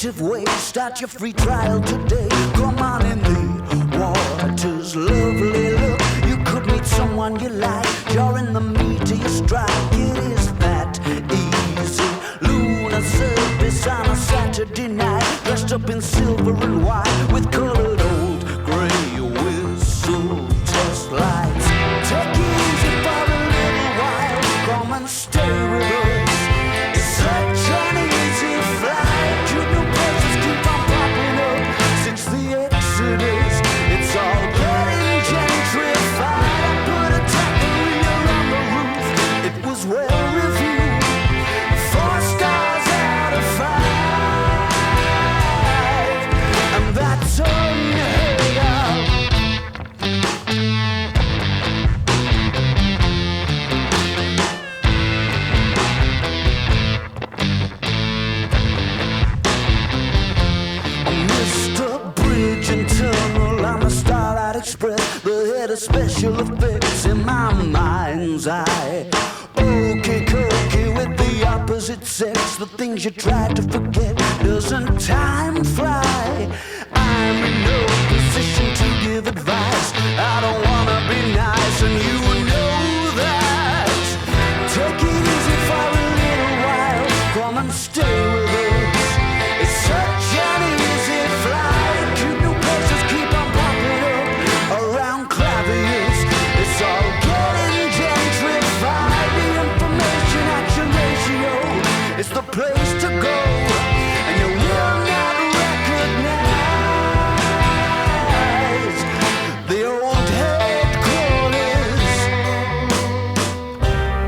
innovative way. Start your free trial today. Come on in the water's lovely look. You could meet someone you like. You're in the meat of your strike. It is that easy. Lunar service on a Saturday night. Dressed up in silver and white with colored old gray whistle test lights. Take it easy for a little while. Come and stay with us. It's such an easy flight. Cute new places keep on popping up since the Exodus. It's all getting gentrified. I put a taqueria on the roof. It was well reviewed. 4 stars out of 5. And that's unheard of. Mr. Bridge and Tunnel, I'm a Starlight Express, the head of special effects in my mind's eye. Okay, cookie with the opposite sex, the things you try to forget. Doesn't time fly? I'm in no position to give advice. I don't wanna be nice, and you know that. Take it easy for a little while. Come and stay with us. It's such an easy flight. Cute new places keep on popping up around claviers. It's all getting gentrified. The information action ratio is the place to go, and you will not recognize the old headquarters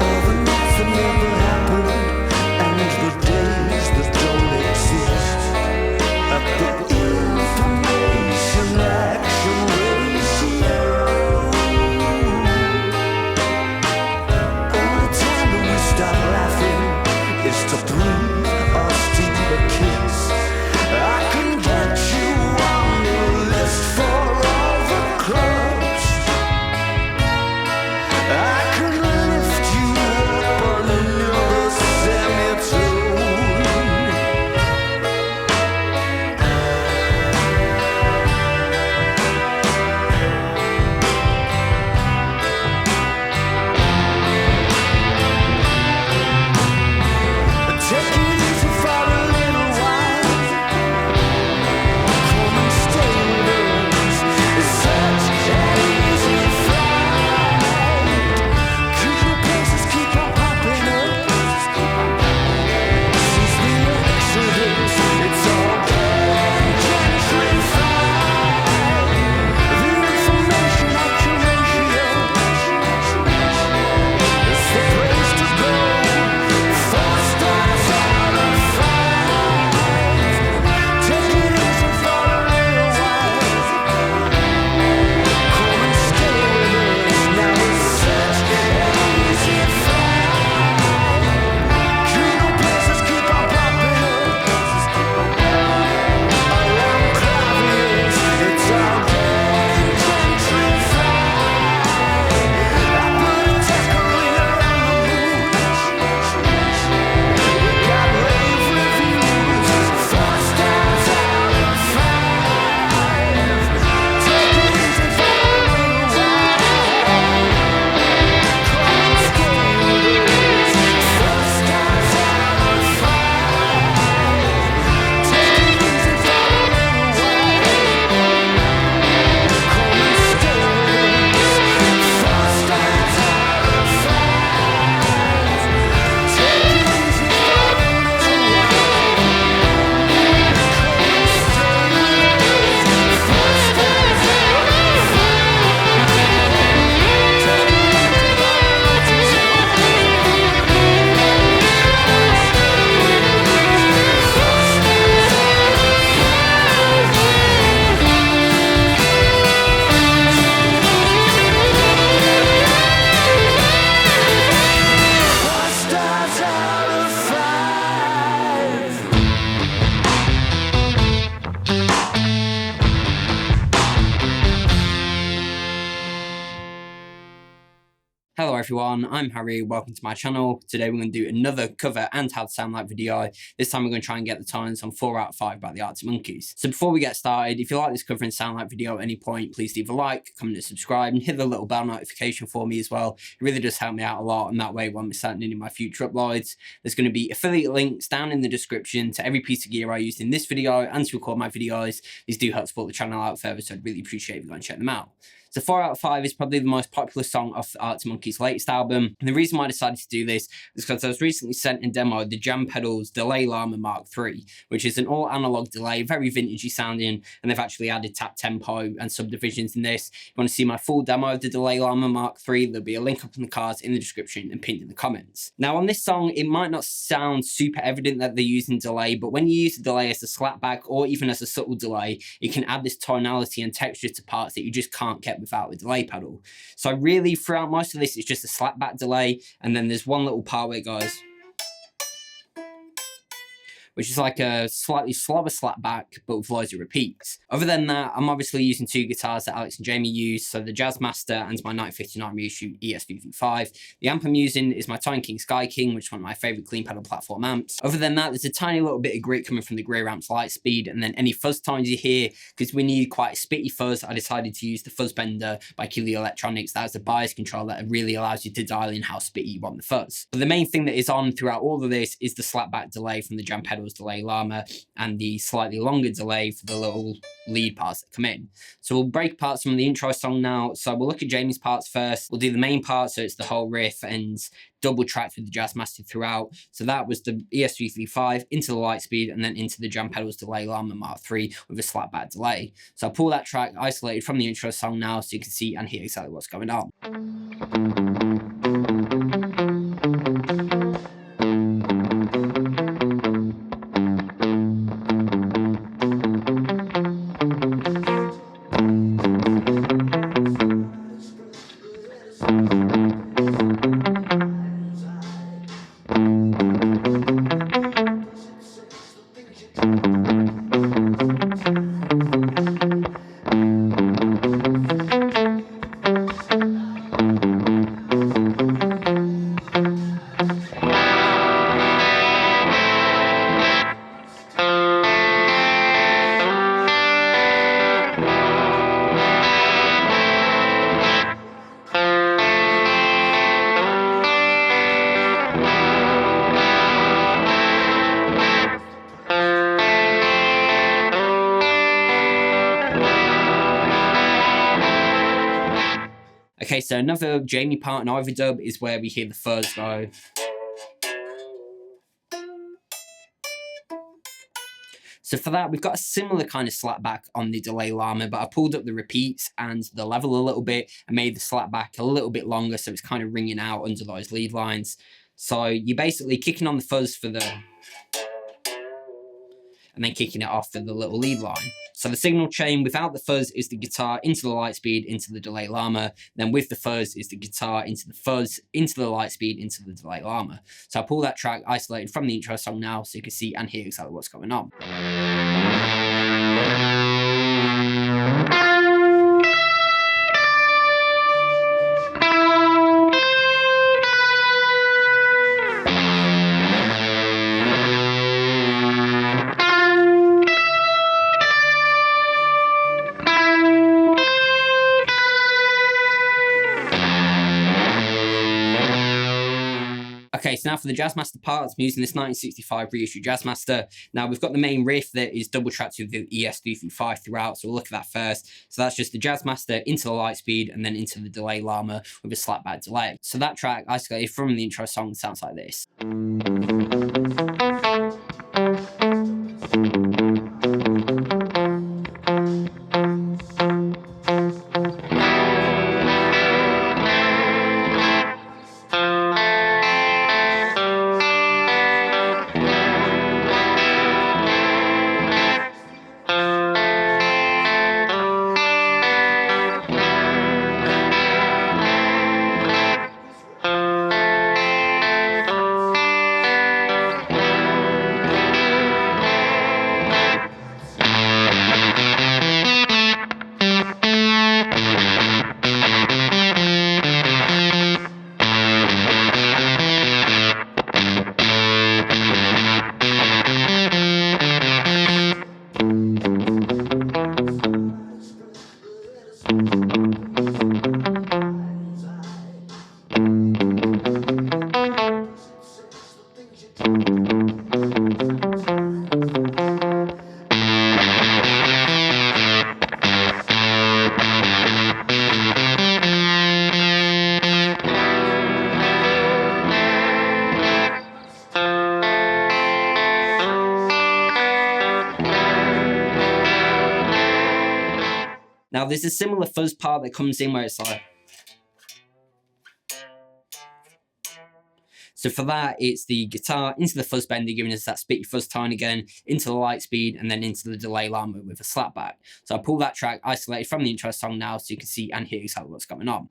of the nothing never happened and the days that don't exist. At the information action ratio, only time that we stop laughing is to breathe or steal. everyone, I'm Harry, welcome to my channel. Today we're going to do another cover and how to sound like video. This time we're going to try and get the tones on 4 out of 5 by the Arctic Monkeys. So before we get started, if you like this cover and sound like video at any point, please leave a like, comment and subscribe, and hit the little bell notification for me as well. It really does help me out a lot, and that way when we're starting any of my future uploads, there's going to be affiliate links down in the description to every piece of gear I used in this video and to record my videos. These do help support the channel out further, so I'd really appreciate if you go and check them out. So 4 out of 5 is probably the most popular song off the Arctic Monkeys' latest album. And the reason why I decided to do this is because I was recently sent and demoed the Jam Pedals Delay Llama Mark III, which is an all analog delay, very vintagey sounding, and they've actually added tap tempo and subdivisions in this. If you want to see my full demo of the Delay Llama Mark III, there'll be a link up in the cards in the description and pinned in the comments. Now on this song, it might not sound super evident that they're using delay, but when you use the delay as a slapback or even as a subtle delay, it can add this tonality and texture to parts that you just can't get without the delay pedal. So really throughout most of this it's just a slapback delay, and then there's one little part where it goes, which is like a slightly slower slapback, but with loads of repeats. Other than that, I'm obviously using 2 guitars that Alex and Jamie use, so the Jazzmaster and my 1959 Reissue ES335. The amp I'm using is my Tone King Sky King, which is one of my favourite clean pedal platform amps. Other than that, there's a tiny little bit of grit coming from the Greer Lightspeed, and then any fuzz tones you hear, because we need quite a spitty fuzz, I decided to use the Fuzz Bender by Keeley Electronics. That's a bias control that really allows you to dial in how spitty you want the fuzz. But the main thing that is on throughout all of this is the slapback delay from the Jam Pedals Delay Llama and the slightly longer delay for the little lead parts that come in. So we'll break apart some of the intro song now. So we'll look at Jamie's parts first. We'll do the main part, so it's the whole riff and double tracked with the Jazzmaster throughout. So that was the ES335 into the Lightspeed and then into the Jam Pedals Delay Llama Mark III with a slapback delay. So I'll pull that track isolated from the intro song now so you can see and hear exactly what's going on. Okay, so another Jamie part in overdub is where we hear the fuzz go. So for that, we've got a similar kind of slapback on the Delay Llama, but I pulled up the repeats and the level a little bit and made the slapback a little bit longer, so it's kind of ringing out under those lead lines. So you're basically kicking on the fuzz for the, and then kicking it off for the little lead line. So the signal chain without the fuzz is the guitar into the Lightspeed, into the Delay Llama. Then with the fuzz is the guitar into the fuzz, into the Lightspeed, into the Delay Llama. So I'll pull that track isolated from the intro song now so you can see and hear exactly what's going on. Okay, so now for the Jazzmaster parts, I'm using this 1965 Reissue Jazzmaster. Now we've got the main riff that is double tracked with the ES335 throughout, so we'll look at that first. So that's just the Jazzmaster into the Lightspeed and then into the Delay Llama with a slapback delay. So that track, isolated from the intro song, sounds like this. Now there's a similar fuzz part that comes in where it's like, so for that, it's the guitar into the fuzz bender, giving us that spitty fuzz tone again, into the Lightspeed, and then into the delay Llama with a slapback. So I pull that track isolated from the intro song now so you can see and hear exactly what's going on.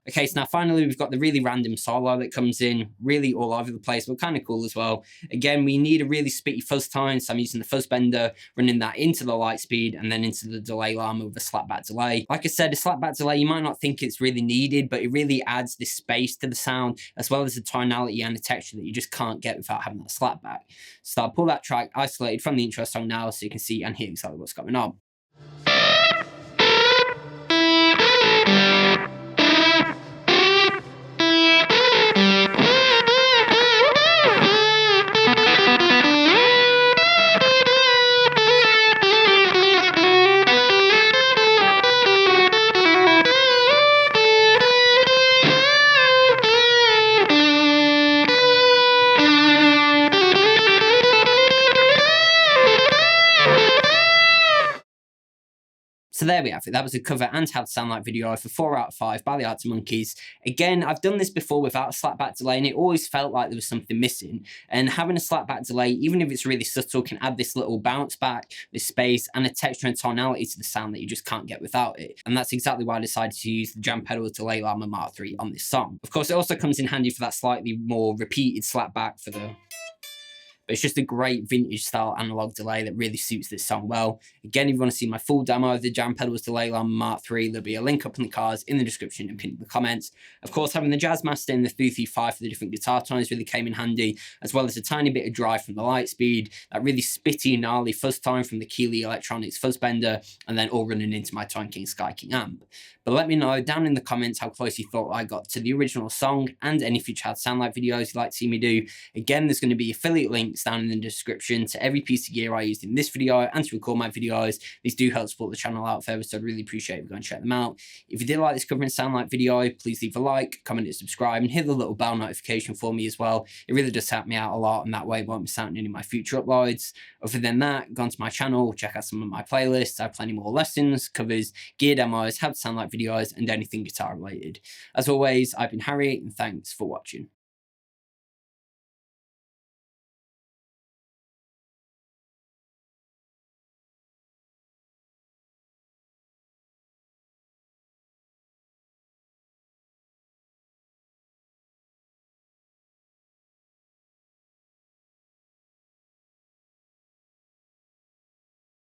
Okay, so now finally we've got the really random solo that comes in, really all over the place, but kind of cool as well. Again, we need a really spitty fuzz tone, so I'm using the fuzz bender, running that into the Lightspeed, and then into the delay Llama with a slapback delay. Like I said, a slapback delay, you might not think it's really needed, but it really adds this space to the sound, as well as a tonality and a texture that you just can't get without having that slapback. So I'll pull that track isolated from the intro song now so you can see and hear exactly what's going on. So there we have it. That was a cover and how to sound like video for 4 out of 5 by the Arctic Monkeys. Again, I've done this before without a slapback delay, and it always felt like there was something missing. And having a slapback delay, even if it's really subtle, can add this little bounce back, this space, and a texture and tonality to the sound that you just can't get without it. And that's exactly why I decided to use the Jam Pedal Delay Llama Mark III on this song. Of course, it also comes in handy for that slightly more repeated slapback for the... But it's just a great vintage style analog delay that really suits this song well. Again, if you want to see my full demo of the Jam Pedals Delay Llama Mark III, there'll be a link up in the cards, in the description, and pinned in the comments. Of course, having the Jazzmaster and the 335 for the different guitar tones really came in handy, as well as a tiny bit of drive from the Lightspeed, that really spitty, gnarly fuzz tone from the Keeley Electronics fuzz bender, and then all running into my Tone King Sky King amp. But let me know down in the comments how close you thought I got to the original song, and any future how to sound like videos you'd like to see me do. Again, there's going to be affiliate links down in the description to every piece of gear I used in this video and to record my videos. These do help support the channel out further, so I'd really appreciate if you go and check them out. If you did like this cover and sound like video, please leave a like, comment and subscribe, and hit the little bell notification for me as well. It really does help me out a lot, and that way I won't miss out on any of my future uploads. Other than that, go onto my channel, check out some of my playlists. I have plenty more lessons, covers, gear demos, how to sound like videos, and anything guitar related. As always, I've been Harry, and thanks for watching.